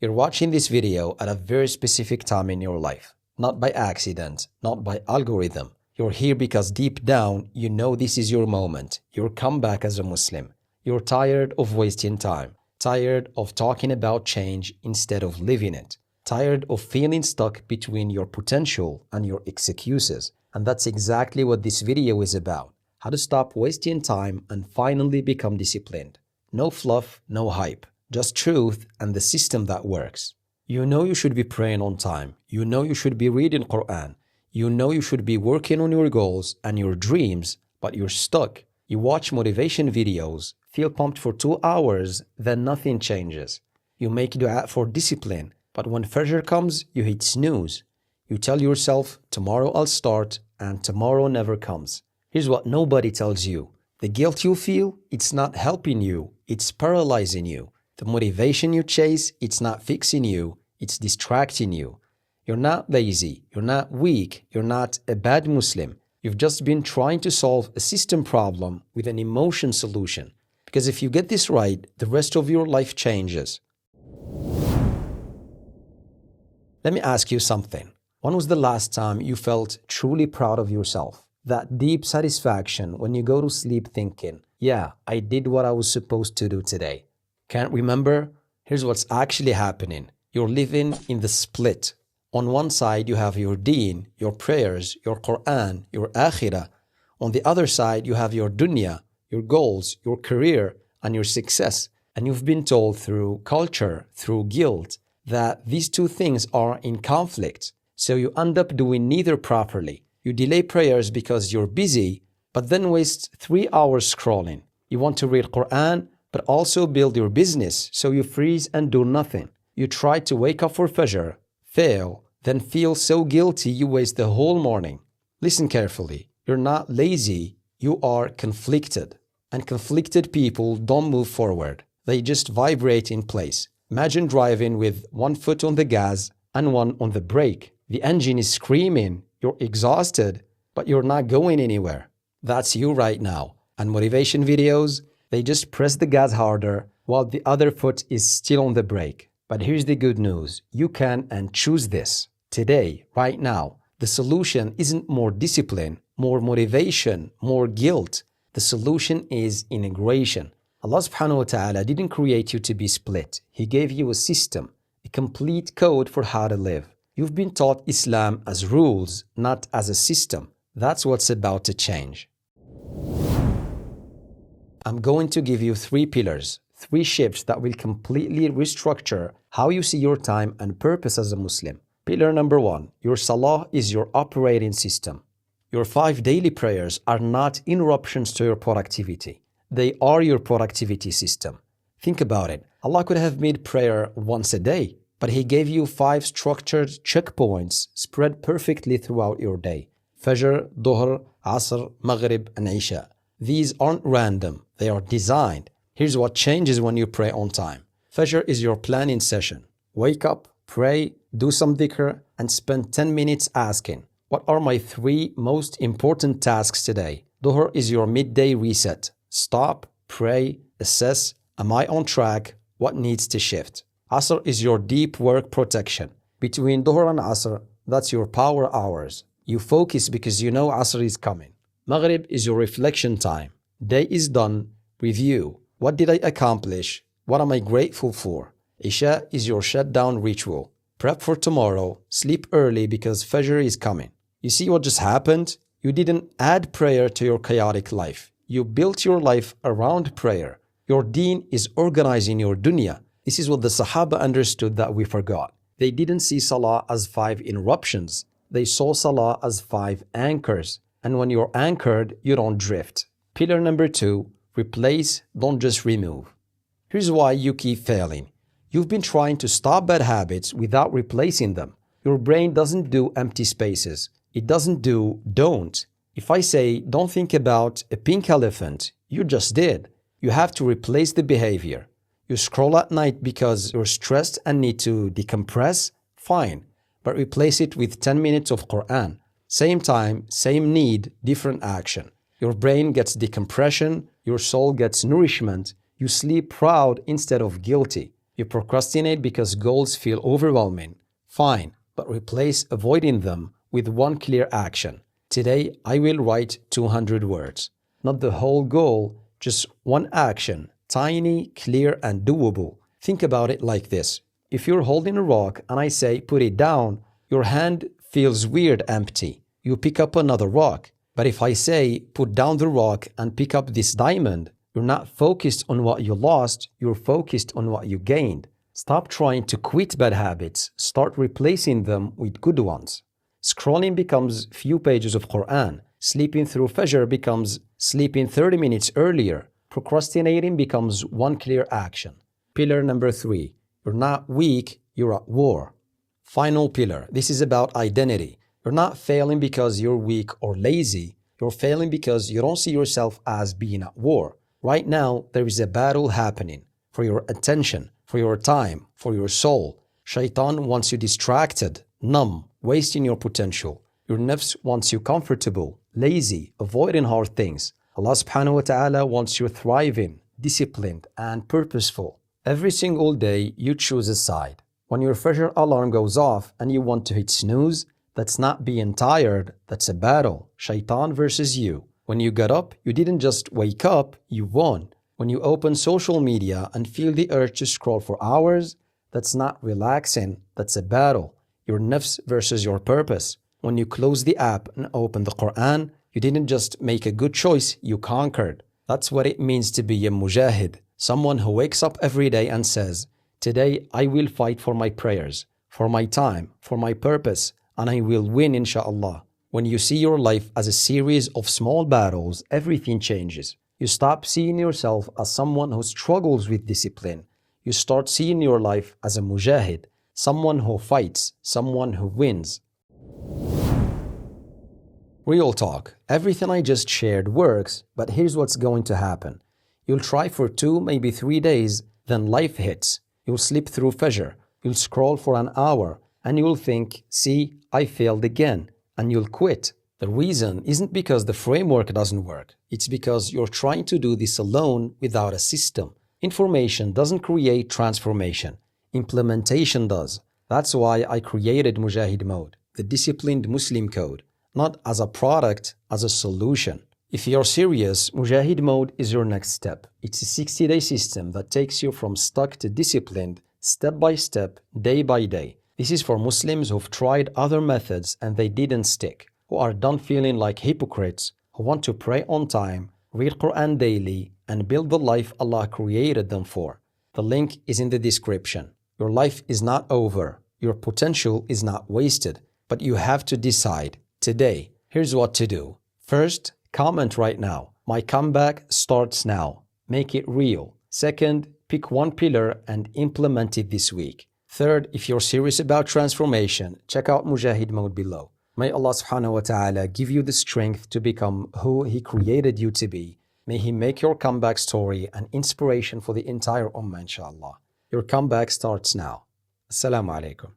You're watching this video at a very specific time in your life, not by accident, not by algorithm. You're here because deep down, you know this is your moment, your comeback as a Muslim. You're tired of wasting time, tired of talking about change instead of living it, tired of feeling stuck between your potential and your excuses. And that's exactly what this video is about. How to stop wasting time and finally become disciplined. No fluff, no hype, just truth and the system that works. You know you should be praying on time. You know you should be reading Quran. You know you should be working on your goals and your dreams, but you're stuck. You watch motivation videos, feel pumped for 2 hours, then nothing changes. You make dua for discipline, but when Fajr comes, you hit snooze. You tell yourself, tomorrow I'll start, and tomorrow never comes. Here's what nobody tells you. The guilt you feel, it's not helping you, it's paralyzing you. The motivation you chase, it's not fixing you, it's distracting you. You're not lazy, you're not weak, you're not a bad Muslim. You've just been trying to solve a system problem with an emotion solution. Because if you get this right, the rest of your life changes. Let me ask you something. When was the last time you felt truly proud of yourself? That deep satisfaction when you go to sleep thinking, yeah, I did what I was supposed to do today. Can't remember? Here's what's actually happening. You're living in the split. On one side, you have your deen, your prayers, your Quran, your akhirah. On the other side, you have your dunya, your goals, your career, and your success. And you've been told through culture, through guilt, that these two things are in conflict. So you end up doing neither properly. You delay prayers because you're busy, but then waste 3 hours scrolling. You want to read Quran, but also build your business, so you freeze and do nothing. You try to wake up for Fajr, fail, then feel so guilty you waste the whole morning. Listen carefully. You're not lazy, you are conflicted. And conflicted people don't move forward. They just vibrate in place. Imagine driving with one foot on the gas and one on the brake. The engine is screaming. You're exhausted, but you're not going anywhere. That's you right now. And motivation videos, they just press the gas harder while the other foot is still on the brake. But here's the good news. You can and choose this. Today, right now, the solution isn't more discipline, more motivation, more guilt. The solution is integration. Allah subhanahu wa ta'ala didn't create you to be split. He gave you a system, a complete code for how to live. You've been taught Islam as rules, not as a system. That's what's about to change. I'm going to give you 3 pillars, 3 shifts that will completely restructure how you see your time and purpose as a Muslim. Pillar number 1, your Salah is your operating system. Your 5 daily prayers are not interruptions to your productivity. They are your productivity system. Think about it. Allah could have made prayer once a day, but He gave you 5 structured checkpoints spread perfectly throughout your day. Fajr, Dhuhr, Asr, Maghrib, and Isha. These aren't random. They are designed. Here's what changes when you pray on time. Fajr is your planning session. Wake up, pray, do some dhikr, and spend 10 minutes asking, what are my 3 most important tasks today? Dhuhr is your midday reset. Stop, pray, assess, am I on track? What needs to shift? Asr is your deep work protection. Between Dhuhr and Asr, that's your power hours. You focus because you know Asr is coming. Maghrib is your reflection time. Day is done, review. What did I accomplish? What am I grateful for? Isha is your shutdown ritual. Prep for tomorrow, sleep early because Fajr is coming. You see what just happened? You didn't add prayer to your chaotic life. You built your life around prayer. Your deen is organizing your dunya. This is what the Sahaba understood that we forgot. They didn't see Salah as 5 interruptions. They saw Salah as 5 anchors. And when you're anchored, you don't drift. Pillar number 2, replace, don't just remove. Here's why you keep failing. You've been trying to stop bad habits without replacing them. Your brain doesn't do empty spaces. It doesn't do don't. If I say don't think about a pink elephant, you just did. You have to replace the behavior. You scroll at night because you're stressed and need to decompress? Fine, but replace it with 10 minutes of Quran. Same time, same need, different action. Your brain gets decompression, your soul gets nourishment, you sleep proud instead of guilty. You procrastinate because goals feel overwhelming. Fine, but replace avoiding them with one clear action. Today, I will write 200 words. Not the whole goal, just one action, tiny, clear, and doable. Think about it like this. If you're holding a rock and I say, put it down, your hand feels weird empty. You pick up another rock. But if I say, put down the rock and pick up this diamond, you're not focused on what you lost, you're focused on what you gained. Stop trying to quit bad habits. Start replacing them with good ones. Scrolling becomes few pages of Quran. Sleeping through Fajr becomes sleeping 30 minutes earlier. Procrastinating becomes one clear action. Pillar number 3. You're not weak, you're at war. Final pillar. This is about identity. You're not failing because you're weak or lazy. You're failing because you don't see yourself as being at war. Right now, there is a battle happening for your attention, for your time, for your soul. Shaitan wants you distracted, numb, wasting your potential. Your nafs wants you comfortable, lazy, avoiding hard things. Allah subhanahu wa ta'ala wants you thriving, disciplined, and purposeful. Every single day, you choose a side. When your Fajr alarm goes off and you want to hit snooze, that's not being tired, that's a battle. Shaitan versus you. When you got up, you didn't just wake up, you won. When you open social media and feel the urge to scroll for hours, that's not relaxing, that's a battle. Your nafs versus your purpose. When you close the app and open the Quran, you didn't just make a good choice, you conquered. That's what it means to be a Mujahid. Someone who wakes up every day and says, today I will fight for my prayers, for my time, for my purpose, and I will win inshallah. When you see your life as a series of small battles, everything changes. You stop seeing yourself as someone who struggles with discipline. You start seeing your life as a Mujahid, someone who fights, someone who wins. Real talk. Everything I just shared works, but here's what's going to happen. You'll try for 2, maybe 3 days, then life hits. You'll slip through Fajr. You'll scroll for an hour, and you'll think, see, I failed again. And you'll quit. The reason isn't because the framework doesn't work. It's because you're trying to do this alone without a system. Information doesn't create transformation. Implementation does. That's why I created Mujahid Mode, the disciplined Muslim code, not as a product, as a solution. If you're serious, Mujahid Mode is your next step. It's a 60-day system that takes you from stuck to disciplined, step by step, day by day. This is for Muslims who've tried other methods and they didn't stick, who are done feeling like hypocrites, who want to pray on time, read Quran daily, and build the life Allah created them for. The link is in the description. Your life is not over. Your potential is not wasted. But you have to decide today. Here's what to do. First, comment right now. My comeback starts now. Make it real. Second, pick one pillar and implement it this week. Third, if you're serious about transformation, check out Mujahid Mode below. May Allah subhanahu wa ta'ala give you the strength to become who He created you to be. May He make your comeback story an inspiration for the entire ummah, inshallah. Your comeback starts now. Assalamu alaikum.